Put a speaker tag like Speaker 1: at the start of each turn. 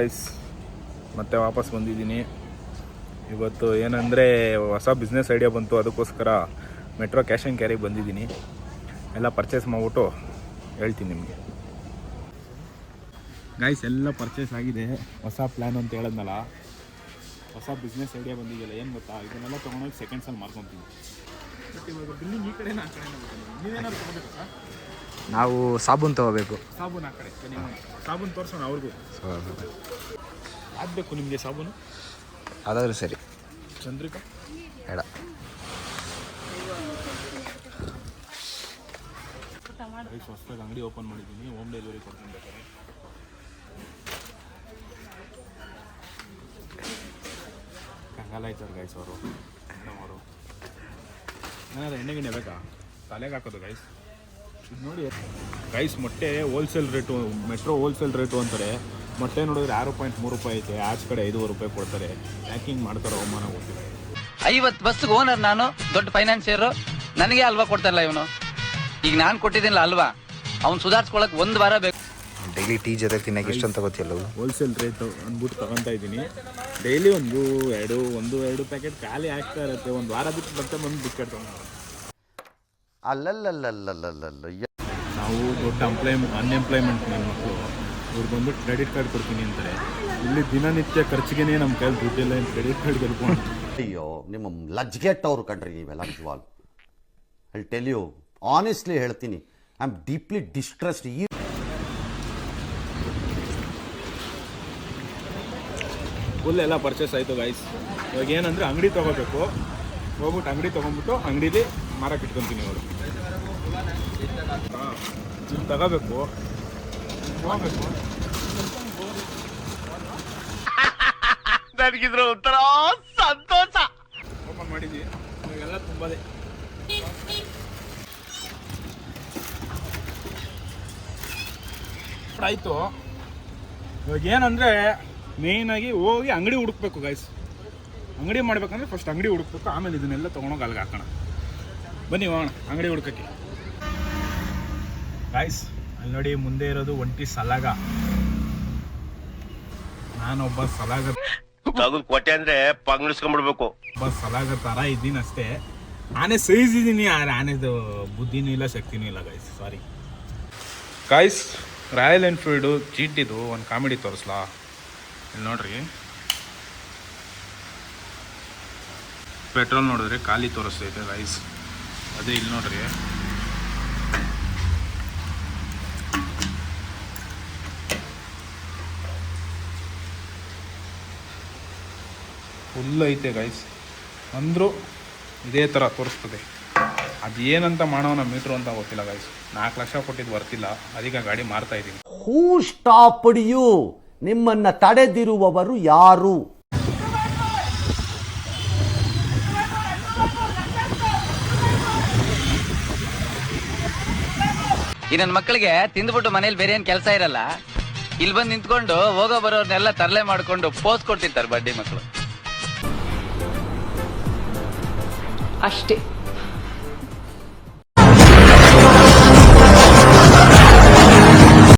Speaker 1: Guys, ಮತ್ತೆ ವಾಪಸ್ ಬಂದಿದ್ದೀನಿ. ಇವತ್ತು ಏನಂದರೆ ಹೊಸ ಬಿಸ್ನೆಸ್ ಐಡಿಯಾ ಬಂತು, ಅದಕ್ಕೋಸ್ಕರ ಮೆಟ್ರೋ ಕ್ಯಾಶ್ ಆ್ಯಂಡ್ ಕ್ಯಾರಿಗೆ ಬಂದಿದ್ದೀನಿ. ಎಲ್ಲ ಪರ್ಚೇಸ್ ಮಾಡಿಬಿಟ್ಟು ಹೇಳ್ತೀನಿ ನಿಮಗೆ. ಗಾಯ್ಸ್, ಎಲ್ಲ ಪರ್ಚೇಸ್ ಆಗಿದೆ. ಹೊಸ ಪ್ಲ್ಯಾನ್ ಅಂತ ಹೇಳಿದ್ನಲ್ಲ, ಹೊಸ ಬಿಸ್ನೆಸ್ ಐಡಿಯಾ ಬಂದಿದೆಯಲ್ಲ, ಏನು ಗೊತ್ತಾ, ಇದನ್ನೆಲ್ಲ ತೊಗೊಂಡೋಗಿ ಸೆಕೆಂಡ್ಸಲ್ಲಿ ಮಾರ್ಕೊತೀನಿ. ಬಟ್ ಇವಾಗ ಬಿಲ್ಲಿಂಗ್ ಈ ಕಡೆನ ಆ ಕಡೆನ ನೀವೇನಾದ್ರು ತೊಗೋಬೇಕಾ?
Speaker 2: ನಾವು ಸಾಬೂನು ತೊಗೋಬೇಕು.
Speaker 1: ಸಾಬೂನು ಆ ಕಡೆ ನೀವು ಸಾಬೂನು ತೋರಿಸೋಣ ಅವ್ರಿಗೂ. ಯಾವ್ದು ಬೇಕು ನಿಮಗೆ ಸಾಬೂನು?
Speaker 2: ಅದಾದ್ರೂ ಸರಿ.
Speaker 1: ಚಂದ್ರಿಕಾ
Speaker 2: ಬೇಡ.
Speaker 1: ಹೊಸದಾಗಿ ಅಂಗಡಿ ಓಪನ್ ಮಾಡಿದ್ದೀನಿ, ಹೋಮ್ ಡೆಲಿವರಿ ಕೊಡ್ತೀನಿ ಬೇಕಾದ್ರೆ. ಕಂಗಾಲಾಯ್ತಾರೆ ಗೈಸ್ ಅವರು. ಏನಾದ್ರು ಎಣ್ಣೆ ಗಿಣ್ಣೆ ಬೇಕಾ? ತಲೆಗೆ ಹಾಕೋದು ಗೈಸ್. ಇದು ನೋಡಿ ಗೈಸ್, ಮೊಟ್ಟೆ wholesale rate, metro wholesale rate ಅಂತಾರೆ. ಮೊಟ್ಟೆ ನೋಡಿದ್ರೆ 6.3 ಐತೆ, ಆಚೆ ಕಡೆ 5 ರೂಪಾಯಿ ಕೊಡ್ತಾರೆ. ಪ್ಯಾಕಿಂಗ್ ಮಾಡ್ತಾರೆ, ಅವಮಾನ ಗೊತ್ತಿಲ್ಲ.
Speaker 3: 50 ಬಸ್ಗೆ ಓನರ್ ನಾನು, ದೊಡ್ಡ ಫೈನಾನ್ಸಿಯರು. ನನಗೆ ಅಲ್ವಾ ಕೊಡ್ತಾರಲ್ಲ ಇವನು. ಈಗ ನಾನು ಕೊಟ್ಟಿದ್ದೀನಿಲ್ಲ ಅಲ್ವಾ, ಅವ್ನು ಸುಧಾರಿಸ್ಕೊಳಕ್ 1 ವಾರ ಬೇಕು.
Speaker 2: ಡೈಲಿ ಟೀ ಜೊತೆ ತಿನ್ನಕ್ಕೆ ಇಷ್ಟೊಂದು ತಗೋತಿಯಲ್ಲ.
Speaker 1: ಹೋಲ್ಸೇಲ್ ರೇಟು ಅಂದ್ಬಿಟ್ಟು ತಗೊತಾ ಇದ್ದೀನಿ. ಡೈಲಿ ಒಂದು ಎರಡು ಪ್ಯಾಕೆಟ್ ಖಾಲಿ ಆಗ್ತಾ ಇರುತ್ತೆ. 1 ವಾರ ಬಿಟ್ಟು ಮತ್ತೆ ಬಂದು ಬಿಸ್ಕೆಟ್ ತಗೊಂಡು
Speaker 4: ಅಲ್ಲಲ್ಲಲ್ಲಲ್ಲಲ್ಲಲ್ಲ.
Speaker 1: ನಾವು ದೊಡ್ಡ ಅನ್ಎಂಪ್ಲಾಯ್ಮೆಂಟ್ ನನ್ನ ಮಕ್ಕಳು, ಇವ್ರು ಬಂದು ಕ್ರೆಡಿಟ್ ಕಾರ್ಡ್ ಕೊಡ್ತೀನಿ ಅಂತಾರೆ. ಇಲ್ಲಿ ದಿನನಿತ್ಯ ಖರ್ಚಿಗೆ ನಮ್ಮ ಕೈಲಿ ದುಡ್ಡಿಲ್ಲ, ಏನು ಕ್ರೆಡಿಟ್ ಕಾರ್ಡ್ ಗೆಲ್ಕೊಂಡು.
Speaker 4: ಅಯ್ಯೋ, ನಿಮ್ಮ ಲಜ್ಗೆಟ್ಟವ್ರು ಕಂಡ್ರಿ ನೀವೆಲ್ಲ ನಿಜವಾಗ್ಲು. ಐ ಟೆಲ್ ಯು ಆನೆಸ್ಟ್ಲಿ ಹೇಳ್ತೀನಿ, I am deeply distressed.
Speaker 1: Full ಎಲ್ಲ ಪರ್ಚೇಸ್ ಆಯಿತು ಗೈಸ್. ಇವಾಗ ಏನಂದರೆ ಅಂಗಡಿ ತೊಗೋಬೇಕು, ಹೋಗ್ಬಿಟ್ಟು ಅಂಗಡಿ ತೊಗೊಂಡ್ಬಿಟ್ಟು ಅಂಗಡೀಲಿ ಮಾರಕ್ಕೆ ಇಟ್ಕೊತೀನಿ. ಇವಾಗ ತಗೋಬೇಕು, ಹೋಗ್ಬೇಕು.
Speaker 3: ನನಗಿದ್ರ ಒಂಥರ ಸಂತೋಷ.
Speaker 1: ಓಪನ್ ಮಾಡಿದ್ವಿ, ಇವಾಗೆಲ್ಲ ತುಂಬದೇ ಆಯಿತು. ಇವಾಗ ಏನಂದರೆ ಮೇಯ್ನಾಗಿ ಹೋಗಿ ಅಂಗಡಿ ಹುಡುಕ್ಬೇಕು ಗೈಸ್. ಅಂಗಡಿ ಮಾಡ್ಬೇಕಂದ್ರೆ ಫಸ್ಟ್ ಅಂಗಡಿ ಹುಡುಕ್ಬೇಕು, ಆಮೇಲೆ ಇದನ್ನೆಲ್ಲ ತೊಗೊಂಡೋಗಿ ಅಲ್ಲಿಗೆ ಹಾಕೋಣ. ಬನ್ನಿ ಹೋಗೋಣ ಅಂಗಡಿ ಹುಡುಕಕ್ಕೆ. ಗೈಸ್, ಅಲ್ಲಿ ನೋಡಿ ಮುಂದೆ ಇರೋದು ಒಂಟಿ ಸಲಾಗ. ನಾನೊಬ್ಬ ಸಲಾಗ
Speaker 5: ಕೊಟ್ಟೆ ಅಂದ್ರೆ ಪಂಗಿಸ್ಕೊಂಡ್ಬಿಡ್ಬೇಕು.
Speaker 1: ಒಬ್ಬ ಸಲಾಗ ಥರ ಇದ್ದೀನಿ ಅಷ್ಟೇ. ಆನೆ ಸೈಜ್ ಇದ್ದೀನಿ, ಆನೆದು ಬುದ್ಧಿನೂ ಇಲ್ಲ, ಶಕ್ತಿನೂ ಇಲ್ಲ guys. Sorry guys. Royal Enfield ಚೀಟಿದು ಒಂದು ಕಾಮಿಡಿ ತೋರಿಸ್ಲಾ? ಇಲ್ಲಿ ನೋಡ್ರಿ, ಪೆಟ್ರೋಲ್ ನೋಡಿದ್ರೆ ಖಾಲಿ ತೋರಿಸ್ತೈತೆ ಗೈಸ್. ಅದೇ ಇಲ್ಲಿ ನೋಡ್ರಿ, ಫುಲ್ ಐತೆ ಗೈಸ್. ಅಂದರೂ ಇದೇ ಥರ ತೋರಿಸ್ತದೆ. ಅದೇನಂತ ಮಾಡೋಣ ಮೀಟ್ರು ಅಂತ ಗೊತ್ತಿಲ್ಲ ಗೈಸ್. 4 ಲಕ್ಷ ಕೊಟ್ಟಿದ್ದು ಬರ್ತಿಲ್ಲ, ಅದಕ್ಕೆ ಗಾಡಿ ಮಾರ್ತಾ ಇದ್ದೀನಿ.
Speaker 4: ಹೂ ಸ್ಟಾಪ್ಡ್ ಯು? ನಿಮ್ಮನ್ನ ತಡೆದಿರುವವರು ಯಾರು?
Speaker 3: ಈ ನನ್ನ ಮಕ್ಕಳಿಗೆ ತಿಂದ್ಬಿಟ್ಟು ಮನೇಲಿ ಬೇರೆ ಏನ್ ಕೆಲಸ ಇರಲ್ಲ, ಇಲ್ಲಿ ಬಂದು ನಿಂತ್ಕೊಂಡು ಹೋಗೋ ಬರೋರ್ನೆಲ್ಲ ತರಲೆ ಮಾಡ್ಕೊಂಡು ಪೋಸ್ ಕೊಡ್ತಿರ್ತಾರೆ ಬಡ್ಡಿ ಮಕ್ಕಳು
Speaker 6: ಅಷ್ಟೇ.